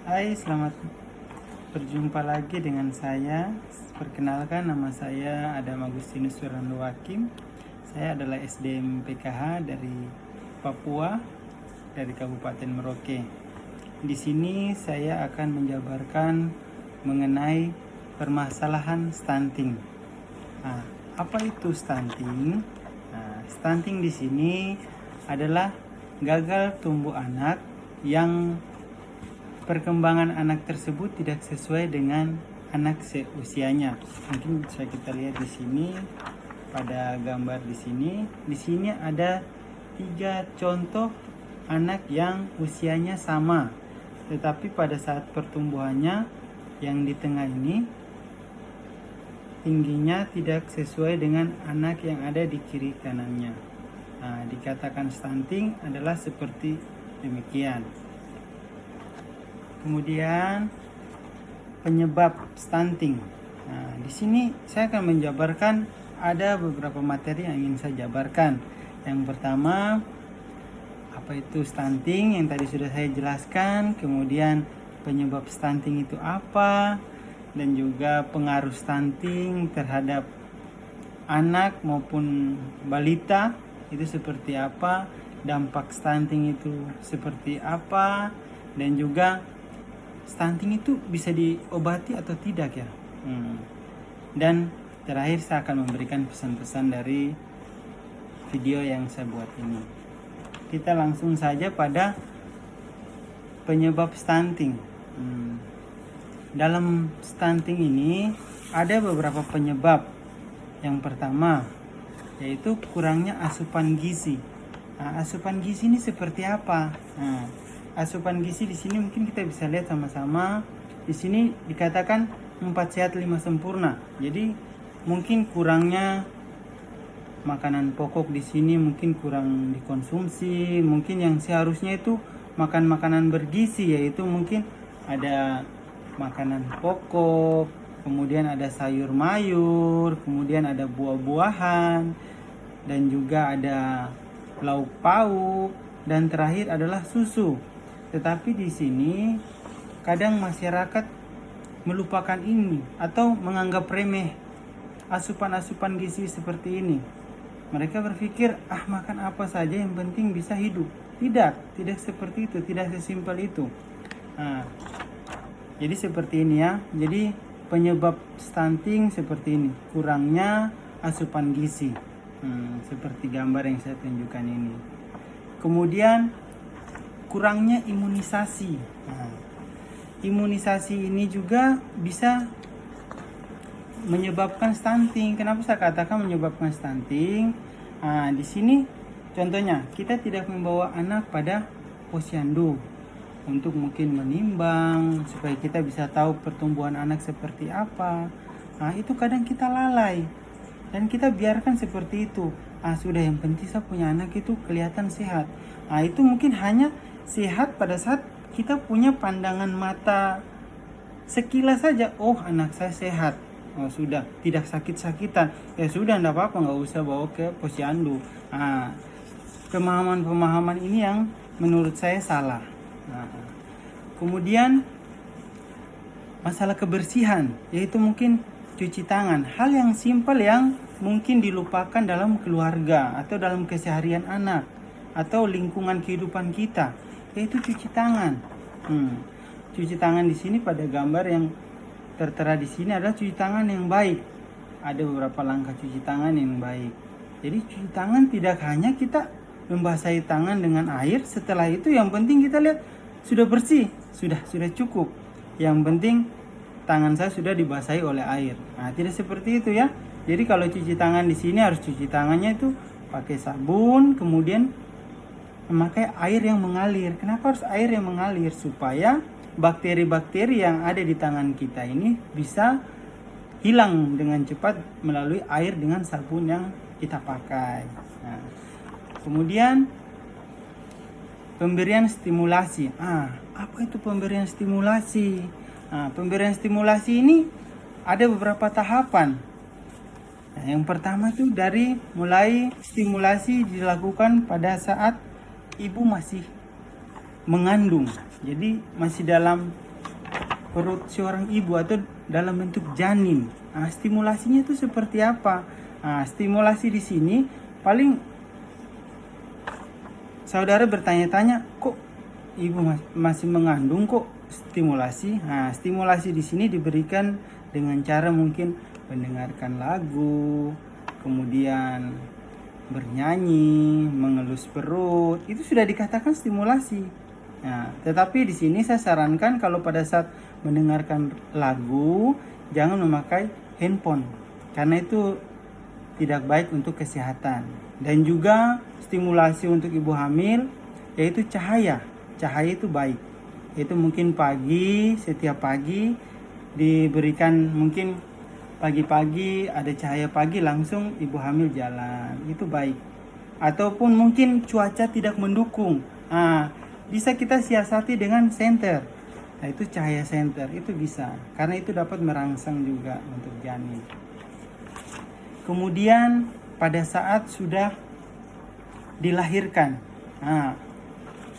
Hai, selamat berjumpa lagi dengan saya. Perkenalkan, nama saya Adam Agustinus Wirando Hakim. Saya adalah SDM PKH dari Papua, dari Kabupaten Merauke. Di sini saya akan menjabarkan mengenai permasalahan stunting. Nah, apa itu stunting? Nah, stunting di sini adalah gagal tumbuh anak yang perkembangan anak tersebut tidak sesuai dengan anak seusianya. Mungkin bisa kita lihat di sini pada gambar di sini. Di sini ada 3 contoh anak yang usianya sama, tetapi pada saat pertumbuhannya yang di tengah ini tingginya tidak sesuai dengan anak yang ada di kiri kanannya. Nah, dikatakan stunting adalah seperti demikian. Kemudian penyebab stunting. Nah, di sini saya akan menjabarkan ada beberapa materi yang ingin saya jabarkan. Yang pertama, apa itu stunting yang tadi sudah saya jelaskan, kemudian penyebab stunting itu apa, dan juga pengaruh stunting terhadap anak maupun balita itu seperti apa, dampak stunting itu seperti apa, dan juga stunting itu bisa diobati atau tidak ya. Dan terakhir saya akan memberikan pesan-pesan dari video yang saya buat ini. Kita langsung saja pada penyebab stunting. Dalam stunting ini ada beberapa penyebab. Yang pertama yaitu kurangnya asupan gizi. Nah, asupan gizi ini seperti apa? Nah, asupan gizi di sini mungkin kita bisa lihat sama-sama. Di sini dikatakan 4 sehat 5 sempurna. Jadi mungkin kurangnya makanan pokok di sini mungkin kurang dikonsumsi. Mungkin yang seharusnya itu makan makanan bergizi, yaitu mungkin ada makanan pokok, kemudian ada sayur mayur, kemudian ada buah-buahan, dan juga ada lauk pauk, dan terakhir adalah susu. Tetapi di sini kadang masyarakat melupakan ini atau menganggap remeh asupan-asupan gizi seperti ini. Mereka berpikir, makan apa saja yang penting bisa hidup. Tidak seperti itu, tidak sesimpel itu. Nah, jadi seperti ini ya. Jadi penyebab stunting seperti ini, kurangnya asupan gizi. Seperti gambar yang saya tunjukkan ini. Kemudian kurangnya imunisasi. Nah, imunisasi ini juga bisa menyebabkan stunting. Kenapa saya katakan menyebabkan stunting? Nah, di sini contohnya kita tidak membawa anak pada posyandu untuk mungkin menimbang supaya kita bisa tahu pertumbuhan anak seperti apa. Nah, itu kadang kita lalai dan kita biarkan seperti itu. Sudah, yang penting saya punya anak itu kelihatan sehat. Itu mungkin hanya sehat pada saat kita punya pandangan mata sekilas saja. Oh, anak saya sehat. Sudah, tidak sakit-sakitan. Ya sudah, enggak apa-apa, nggak usah bawa ke posyandu. Pemahaman-pemahaman ini yang menurut saya salah. Kemudian masalah kebersihan, yaitu mungkin cuci tangan. Hal yang simpel yang mungkin dilupakan dalam keluarga atau dalam keseharian anak atau lingkungan kehidupan kita, yaitu cuci tangan. Cuci tangan di sini pada gambar yang tertera di sini adalah cuci tangan yang baik. Ada beberapa langkah cuci tangan yang baik. Jadi cuci tangan tidak hanya kita membasahi tangan dengan air, setelah itu yang penting kita lihat sudah bersih, sudah cukup. Yang penting tangan saya sudah dibasahi oleh air. Tidak seperti itu ya. Jadi kalau cuci tangan di sini harus cuci tangannya itu pakai sabun, kemudian memakai air yang mengalir. Kenapa harus air yang mengalir? Supaya bakteri-bakteri yang ada di tangan kita ini bisa hilang dengan cepat melalui air dengan sabun yang kita pakai. Kemudian pemberian stimulasi. Apa itu pemberian stimulasi? Pemberian stimulasi ini ada beberapa tahapan. Yang pertama itu dari mulai stimulasi dilakukan pada saat ibu masih mengandung. Jadi masih dalam perut seorang ibu atau dalam bentuk janin. Nah, stimulasinya itu seperti apa? Nah, stimulasi di sini paling saudara bertanya-tanya, kok ibu masih mengandung kok stimulasi? Nah, stimulasi di sini diberikan dengan cara mungkin mendengarkan lagu, kemudian bernyanyi, mengelus perut, itu sudah dikatakan stimulasi. Nah, tetapi di sini saya sarankan kalau pada saat mendengarkan lagu jangan memakai handphone karena itu tidak baik untuk kesehatan. Dan juga stimulasi untuk ibu hamil yaitu cahaya. Cahaya itu baik. Itu mungkin pagi, setiap pagi diberikan, mungkin pagi-pagi ada cahaya pagi langsung ibu hamil jalan, itu baik. Ataupun mungkin cuaca tidak mendukung, bisa kita siasati dengan senter. Nah, itu cahaya senter itu bisa, karena itu dapat merangsang juga untuk janin. Kemudian pada saat sudah dilahirkan,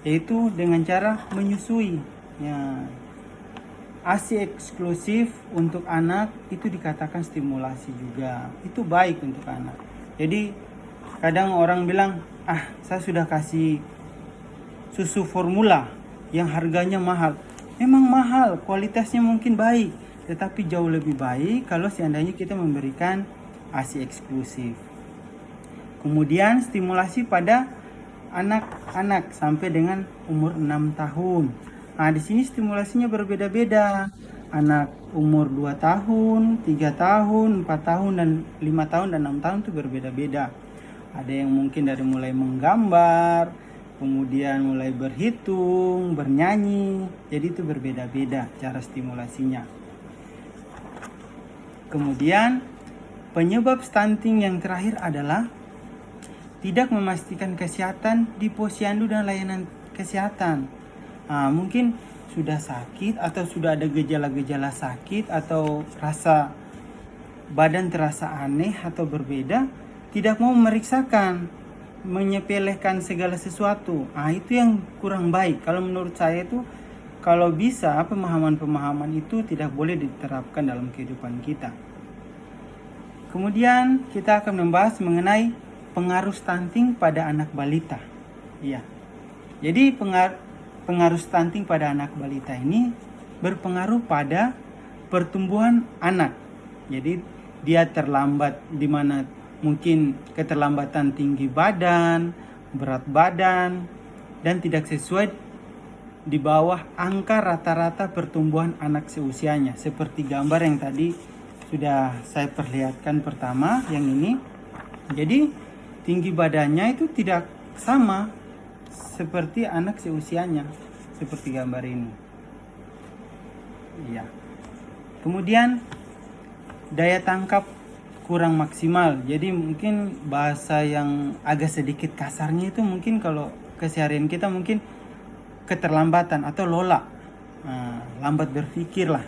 yaitu dengan cara menyusui. ASI eksklusif untuk anak itu dikatakan stimulasi juga. Itu baik untuk anak. Jadi kadang orang bilang, saya sudah kasih susu formula yang harganya mahal. Memang mahal, kualitasnya mungkin baik, tetapi jauh lebih baik kalau seandainya kita memberikan ASI eksklusif. Kemudian stimulasi pada anak-anak sampai dengan umur 6 tahun. Di sini stimulasinya berbeda-beda. Anak umur 2 tahun, 3 tahun, 4 tahun, dan 5 tahun dan 6 tahun itu berbeda-beda. Ada yang mungkin dari mulai menggambar, kemudian mulai berhitung, bernyanyi. Jadi itu berbeda-beda cara stimulasinya. Kemudian penyebab stunting yang terakhir adalah tidak memastikan kesehatan di posyandu dan layanan kesehatan. Mungkin sudah sakit atau sudah ada gejala-gejala sakit atau rasa badan terasa aneh atau berbeda, tidak mau memeriksakan, menyepelekan segala sesuatu. Itu yang kurang baik. Kalau menurut saya itu, kalau bisa pemahaman-pemahaman itu tidak boleh diterapkan dalam kehidupan kita. Kemudian kita akan membahas mengenai pengaruh stunting pada anak balita. Jadi pengaruh stunting pada anak balita ini berpengaruh pada pertumbuhan anak. Jadi dia terlambat, di mana mungkin keterlambatan tinggi badan, berat badan, dan tidak sesuai di bawah angka rata-rata pertumbuhan anak seusianya. Seperti gambar yang tadi sudah saya perlihatkan pertama, yang ini. Jadi tinggi badannya itu tidak sama seperti anak seusianya, seperti gambar ini. Kemudian daya tangkap kurang maksimal. Jadi mungkin bahasa yang agak sedikit kasarnya itu mungkin kalau keseharian kita mungkin keterlambatan atau lola, lambat berpikir lah.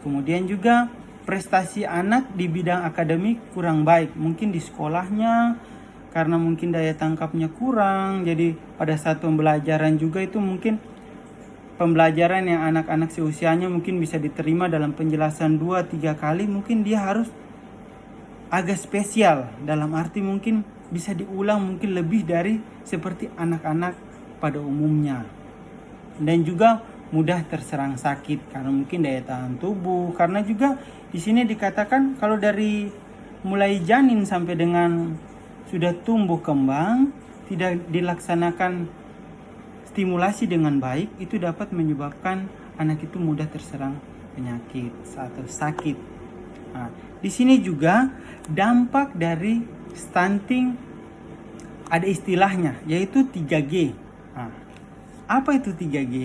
Kemudian juga prestasi anak di bidang akademik kurang baik, mungkin di sekolahnya karena mungkin daya tangkapnya kurang. Jadi pada saat pembelajaran juga itu mungkin pembelajaran yang anak-anak seusianya mungkin bisa diterima dalam penjelasan 2-3 kali, mungkin dia harus agak spesial, dalam arti mungkin bisa diulang mungkin lebih dari seperti anak-anak pada umumnya. Dan juga mudah terserang sakit karena mungkin daya tahan tubuh, karena juga di sini dikatakan kalau dari mulai janin sampai dengan sudah tumbuh kembang tidak dilaksanakan stimulasi dengan baik, itu dapat menyebabkan anak itu mudah terserang penyakit atau sakit. Di sini juga dampak dari stunting ada istilahnya, yaitu 3G. Apa itu 3G?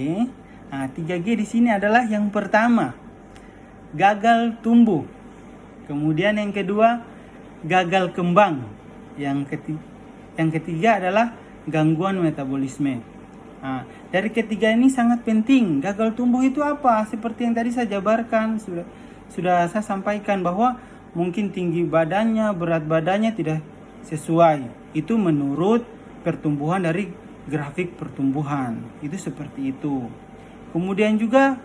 3G di sini adalah yang pertama, gagal tumbuh. Kemudian yang kedua, gagal kembang. Yang ketiga adalah gangguan metabolisme. Dari ketiga ini sangat penting. Gagal tumbuh itu apa? Seperti yang tadi saya jabarkan, sudah saya sampaikan bahwa mungkin tinggi badannya, berat badannya tidak sesuai. Itu menurut pertumbuhan dari grafik pertumbuhan. Itu seperti itu. Kemudian juga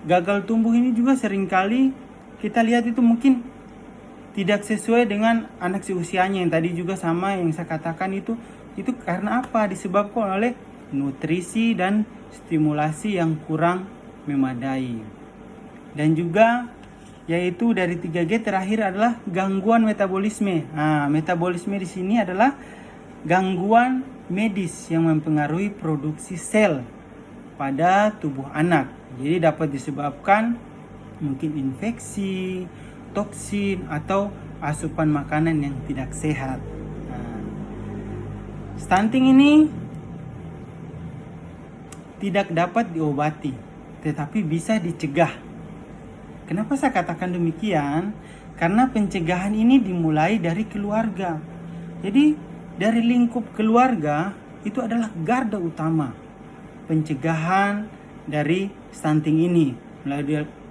gagal tumbuh ini juga seringkali kita lihat itu mungkin tidak sesuai dengan anak seusianya, yang tadi juga sama yang saya katakan itu karena apa? Disebabkan oleh nutrisi dan stimulasi yang kurang memadai. Dan juga yaitu dari 3G terakhir adalah gangguan metabolisme. Nah, metabolisme di sini adalah gangguan medis yang mempengaruhi produksi sel pada tubuh anak. Jadi dapat disebabkan mungkin infeksi, toksin, atau asupan makanan yang tidak sehat. Nah, stunting ini tidak dapat diobati, tetapi bisa dicegah. Kenapa saya katakan demikian? Karena pencegahan ini dimulai dari keluarga. Jadi dari lingkup keluarga itu adalah garda utama pencegahan dari stunting ini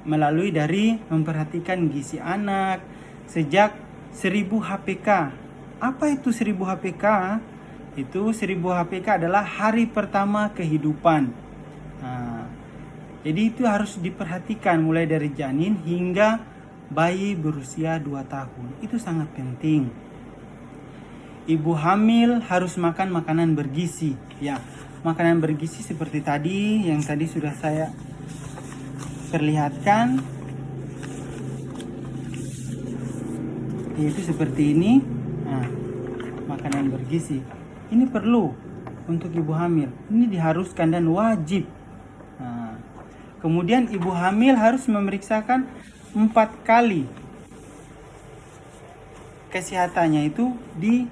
melalui dari memperhatikan gizi anak sejak 1000 HPK. Apa itu 1000 HPK? Itu 1000 HPK adalah hari pertama kehidupan. Nah, jadi itu harus diperhatikan mulai dari janin hingga bayi berusia 2 tahun. Itu sangat penting. Ibu hamil harus makan makanan bergizi. Ya, makanan bergizi seperti tadi yang tadi sudah saya perlihatkan, yaitu seperti ini. Nah, makanan bergizi ini perlu untuk ibu hamil. Ini diharuskan dan wajib. Nah, kemudian ibu hamil harus memeriksakan 4 kali kesehatannya itu di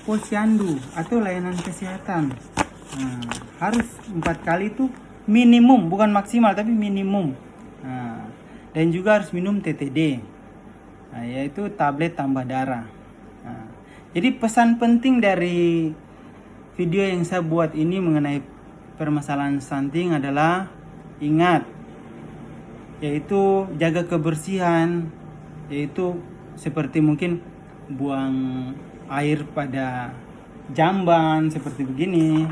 posyandu atau layanan kesehatan. Nah, harus 4 kali itu minimum, bukan maksimal tapi minimum. Nah, dan juga harus minum TTD, nah, yaitu tablet tambah darah. Nah, jadi pesan penting dari video yang saya buat ini mengenai permasalahan stunting adalah ingat, yaitu jaga kebersihan, yaitu seperti mungkin buang air pada jamban seperti begini,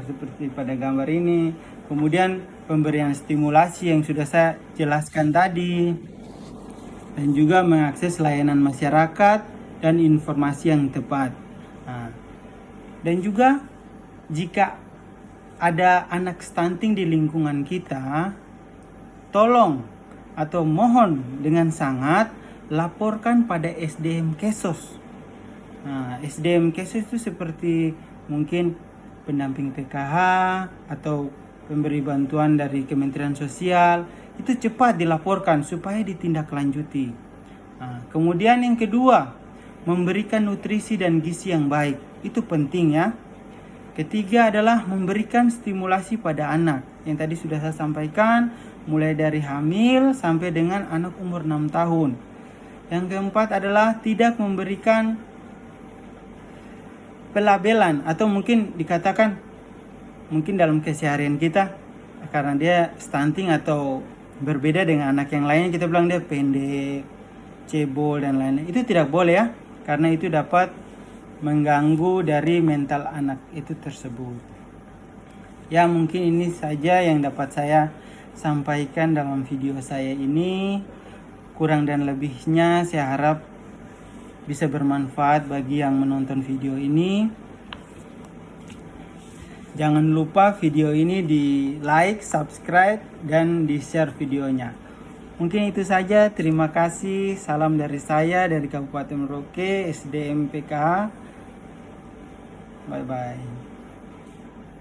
seperti pada gambar ini. Kemudian pemberian stimulasi yang sudah saya jelaskan tadi, dan juga mengakses layanan masyarakat dan informasi yang tepat. Nah, dan juga jika ada anak stunting di lingkungan kita, tolong atau mohon dengan sangat laporkan pada SDM Kesos. Nah, SDM Kesos itu seperti mungkin pendamping PKH atau pemberi bantuan dari Kementerian Sosial. Itu cepat dilaporkan supaya ditindaklanjuti. Nah, kemudian yang kedua, memberikan nutrisi dan gizi yang baik. Itu penting ya. Ketiga adalah memberikan stimulasi pada anak. Yang tadi sudah saya sampaikan, mulai dari hamil sampai dengan anak umur 6 tahun. Yang keempat adalah tidak memberikan pelabelan atau mungkin dikatakan mungkin dalam keseharian kita karena dia stunting atau berbeda dengan anak yang lainnya, kita bilang dia pendek, cebol dan lain-lain. Itu tidak boleh ya, karena itu dapat mengganggu dari mental anak itu tersebut. Ya, mungkin ini saja yang dapat saya sampaikan dalam video saya ini. Kurang dan lebihnya saya harap bisa bermanfaat bagi yang menonton video ini. Jangan lupa video ini di like, subscribe, dan di share videonya. Mungkin itu saja. Terima kasih. Salam dari saya dari Kabupaten Merauke, SDM PKH. Bye-bye.